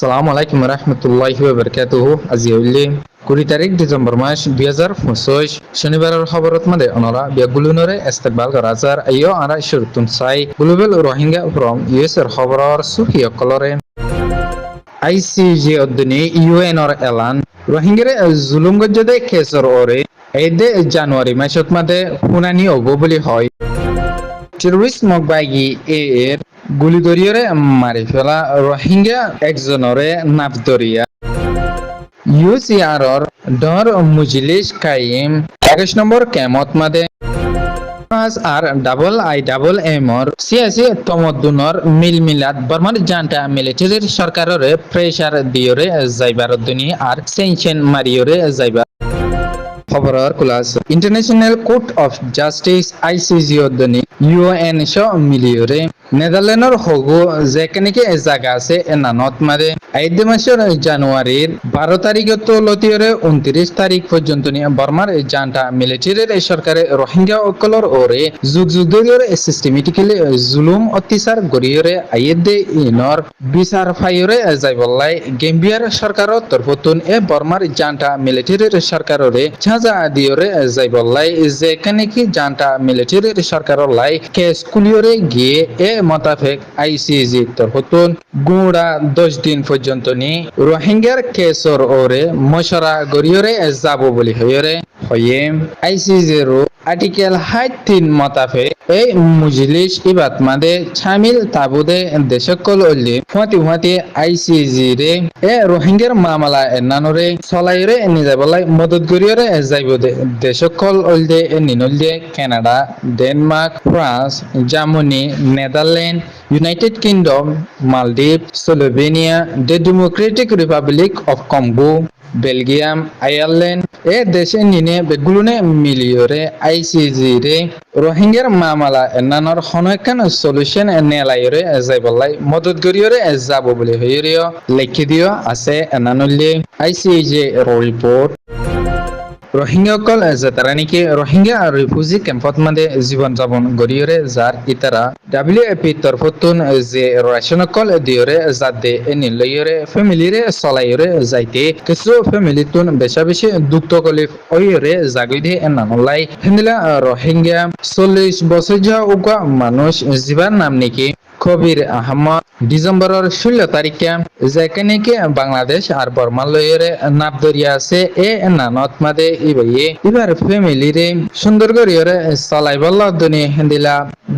সালামু আলাইকুম রহমতুল্লাহি ওয়া বারাকাতুহু। আজি হইলে 20 তারিখ ডিসেম্বর মাস 2025 শনিবারের খবরত মাদে অনরা বিয়াগুলুনরে ইস্তেকবাল করাজার আইও আরা শুরতুন সাই গ্লোবাল রোহিঙ্গা ফ্রম ইউএস এর খবরর সুফিয়া কলরে আইসিজি অধ্যনে ইউএন এর এলান রোহিঙ্গারে জুলুম গজ্জদে কেসর ওরে এদে জানুয়ারি মাসত মাদে শুনানি হব বলি হয়। টেররিস্ট মকবাগি এর গুলি দরিয়রে মারি ফেলা রোহিঙ্গা একজনরে নাফদরিয়া ইউসিআরর ডর মুজলিস কাইম 21 নম্বর কেমত মাদে আর IIMর সিয়াসি তমদ্দুনর মিলমিলাত বর্মার জান্টা মিলিটারির সরকারের প্রেসার দিয়রে যাইবার দুনি আর সেনশন মারিয়রে যাইবার খবরের ক্লাস International Court of Justice ICJ অধ্যনি ইউএন স মিলিয়রে নেদারল্যান্ডর হগু যেখানে জায়গা আছে নানত মারে 8 মাসের জানুয়ারির 12 তারিখত লতিয়রে 29 তারিখ পর্যন্ত বর্মার জান্টা মিলিটারির সরকারে রোহিঙ্গা অকলর ওরে যুগ যুগ ধরে সিস্টেমেটিক্যালি জুলুম অত্যাচার গরিয়রে আইয়েদে ইনর বিচার ফাইরে যাইবল্লাই গেম্বিয়ার সরকারের তরফতুন বর্মার জান্টা মিলিটারির সরকারে ছাজা দিয়রে যাইবল্লাই যেখানে কি জান্টা মিলিটারির সরকারের লাই কেস কুলিয়রে গিয়ে মোতাবেক আইসিজি তরফতুন গুড়া 10 দিন পর্যন্ত নি রোহিঙ্গার কেসর ওরে মশরা গরিয়রে যাব বলি হইরে হয়ে আইসিজির আর্টিকেল 3 মোতাবেক এই মুজলিস ইবাত মাদে শামিল তাবুদে দেশকল ওলি ফাতি আইসিজি রে রোহিঙ্গার মামলা এনানরে চলাইরে নিজাবলাই মদত গরিয়রে যাইবদে দেশকল ওলদে নিনলদে Canada Denmark France Germany Netherland United Kingdom Maldives Slovenia the Democratic Republic of Congo Belgium Ireland দেশে নিনে বেগুলুনে মিলিয়রে আইসিজি রে রোহিঙ্গার মামলা এনানর হনকান সলিউশন নেলাইরে যাইবলাই মদত গরিয়রে যাব বলে হইরিও লেখি দিও আছে এনানলে আইসিজি রিপোর্ট রোহিঙ্গাসকল যারা নাকি রোহিঙ্গা রিফিউজি ক্যাম্পত মাঝে জীবন যাপন গড়িয়রে যার ইতারা WFP তরফতুন যে রেশনকল দিয়রে যাতে নিলয়রে ফ্যামিলিরে চলাইরে যাইতে কিছু ফ্যামিলিতুন বেশা বেশি দুঃখ কলিফ ওইরে জাগিদে নানলাই হিন্দলা রোহিঙ্গা 40 বছর যা উগা মানুষ জীবার নাম নাকি কবির আহমদ ডিসেম্বরের 16 তারিখে যেখানে কি বাংলাদেশ আর বর্মা লয়েরে নাবদরিয়া আছে নানত মাদে এবার ফ্যামিলি রে সুন্দর করিয়রে চলাইবল দুনি হিন্দিলা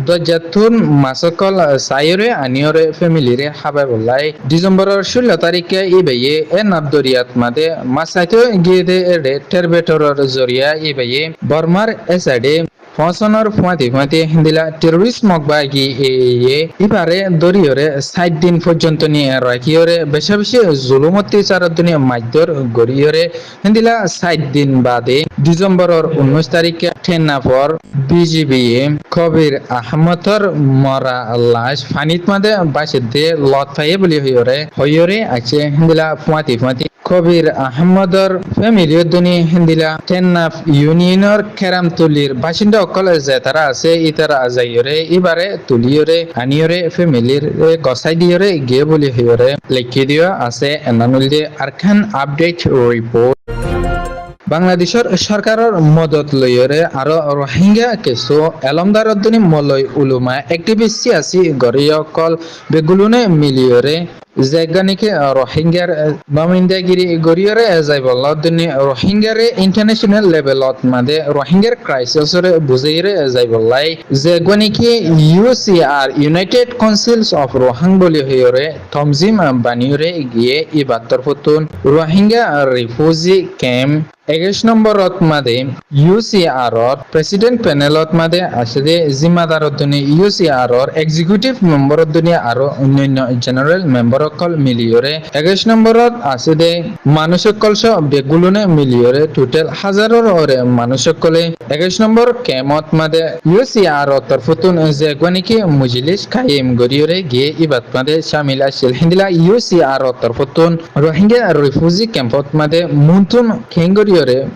দজাতুন মাসকল সাইরে আনিয়রে ফ্যামিলি রে হাবাই বলাই ডিসেম্বরের 16 তারিখে নাবদরিয়াত মাদে মাসাইতে গিয়ে দে টেরবেটরের জরিয়া বর্মার এসাডে ফসনর ফুয়াতি হিন্দিলা টেররিস্ট মকবাগি এবারে দরিয়রে 60 দিন পর্যন্ত নিয়ে রাখিয়রে বেশি বেশি জুলুম অত্যাচার দুনিয়া মাধ্যর গড়িয়রে হিন্দিলা 60 দিন বাদে ডিসেম্বরের 19 তারিখে ঠেন্নাফর বিজিবি কবির আহমদর মরা লাশ ফানিত মাদে বাসে দে লত ফাইয়ে বলি হইরে আছে হিন্দিলা ফুয়াতি কবির আহমদর ফ্যামিলি দুনি হিন্দিলা টেন্নাফ ইউনিয়নের কেরামতুলির বাসিন্দা অকল যে তারা আছে ইতারা যাইরে এবারে তুলিয়রে আনিয়রে ফ্যামিলির গসাই দিয়রে গিয়ে বলি হইরে লেখি দিও আছে এনানুল দিয়ে আরখান আপডেট রিপোর্ট বাংলাদেশের সরকারের মদত লইরে আরো রোহিঙ্গা কিছু এলমদারদ্দিনী মলয় উলুমা একটিভিস্ট সিয়াসি গরিয়কল বেগুলুনে মিলিয়রে যেগানিকে রোহিঙ্গার নমিন্দাগিরি গরিয়রে যাইবল্লাদ্দিনী রোহিঙ্গারে ইন্টারন্যাশনাল লেভেলত মাদে রোহিঙ্গার ক্রাইসিসরে বুঝাইরে যাইবল্লাই যেগানিকে ইউসিআর ইউনাইটেড কাউন্সিলস অফ রোহিং বলি হইরে থমজিম বানিয়রে গিয়ে ইবাত্তর ফতুন রোহিঙ্গা রিফিউজি ক্যাম্প 21 নম্বরত মাদে ইউসিআরর প্রেসিডেন্ট প্যানেলত মাদে আসলে জিম্মাদারদ্দিনী ইউসিআরর এক্সিকিউটিভ মেম্বারদ্দিনী আরো অন্যান্য জেনারেল মেম্বারসকল মিলিয়রে 21 নম্বরত আসলে মানুষসকল সহ বেগুলুনে মিলিয়রে টোটাল হাজারর ওরে মানুষসকলে 21 নম্বর কেমত মাদে ইউসিআরর তরফতুন যেগুনিকি মুজলিস কায়েম গরিয়রে গিয়ে ইবাত মাদে শামিল আছিল হিন্দিলা ইউসিআরর তরফতুন রোহিঙ্গা রিফিউজি ক্যাম্পত মাদে মুনতুন খেঙ্গরি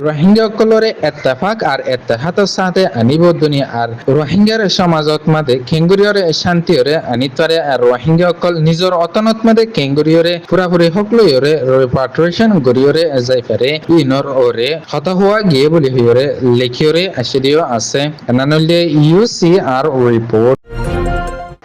রোহিঙ্গা কলরে এত্তেফাক আর এত্তেহাতের সাথে আনিব দুনিয়া আর রোহিঙ্গার সমাজত মাদে খেঙ্গুরিয়রে শান্তিয়রে আনিতরে আর রোহিঙ্গা কল নিজের অতনত মধ্যে কেঙ্গুরিয়রে পুরাপুরি হকলয়রে রিপাট্রিয়েশন গরিয়রে যাইপারে ইনর ওরে হতা হওয়া গিয়ে বলি হইরে লেখিয়রে আসিদিও আছে নানলে ইউসিআর রিপোর্ট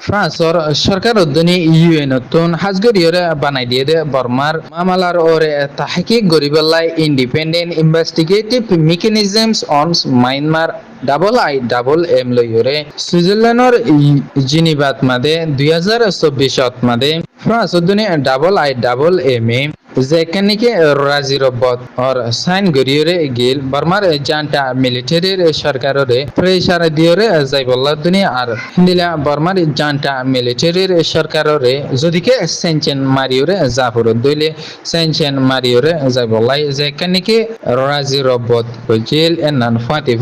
ফ্রান্সর সরকার উদ্যনী ইউএনতুন হাজগরিয়রে বানাই দিয়ে দে বর্মার মামলার ওরে তাহকিক গরিবল্লাই independent investigative mechanisms on Myanmar IIMM লইরে সুইজারল্যান্ডর জিনিবাত মাদে 2024 মাদে ফ্রান্স উদ্যনী IIMM যেখানে রাজি রব্বত আর সাইন গরিয়রে গিল বর্মার জান্টা মিলিটারির সরকাররে প্রেসার দিয়রে যাইবল্লা দুনি আর হিন্দিলা বর্মার জান্টা মিলিটারির সরকাররে যদিকে সেনচেন মারিয়রে জাফর দইলে সেনচেন মারিয়রে যাইবল্লাই যেখানে রাজি রব্বত হইছিল এনান ফাটি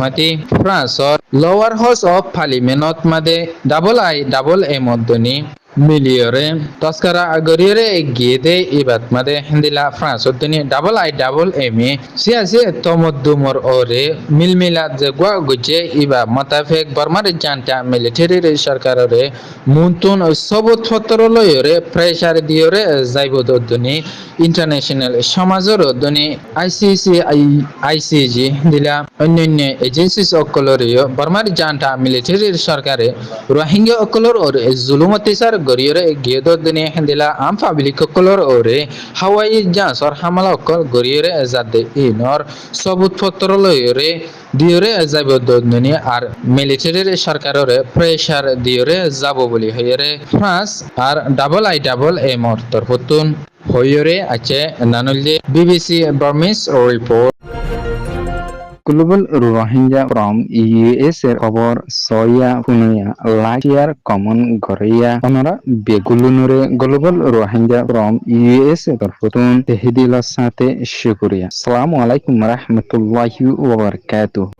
ফ্রান্সর লোয়ার হাউস অফ পার্লিমেন্টত মাদে IIMM দুনি মিলিয়রে তস্করা গরিয়রে গিয়েদে ইবাত মাদে হিন্দিলা ফ্রান্স উদ্দিনী IIMM সিয়াসি তমদ্দুমর ওরে মিলমিলাত জেগুয়া গুজে ইবা মোতাফেক বর্মার জান্টা মিলিটারির সরকাররে মুন্তুন সবুত ফতর লয়রে প্রেসার দিয়রে যাইবদ উদ্দিনী ইন্টারন্যাশনাল সমাজর উদ্দিনী ICC হিন্দিলা অন্যান্য এজেন্সিস অকলরিয় বর্মার জান্টা মিলিটারির সরকারে রোহিঙ্গা অকলর ওরে জুলুমতিসার গরিয়রে গিয়েদর দিনে হিন্দিলা আম পাবলিক অকলর ওরে হাওয়াই জাঁসর হামলা অকল গরিয়রে জাদে ইনর সবুত পত্র লয়রে দিয়রে যাইব দনি আর মিলিটারির সরকাররে প্রেসার দিয়রে যাব বলি হইরে ফ্রান্স আর IIMM তরফতুন হইরে আছে নানুল্লি BBC Burmese report Global Rohingya from US এর খবর soya Punia liar common Garia আমরা বেগুলুনুরে গ্লোবাল রোহিঙ্গা from US এর তরফতুন তেহদিলার সাথে শুকরিয়া আসসালামু আলাইকুম রাহমাতুল্লাহি ওয়া বারাকাতুহু।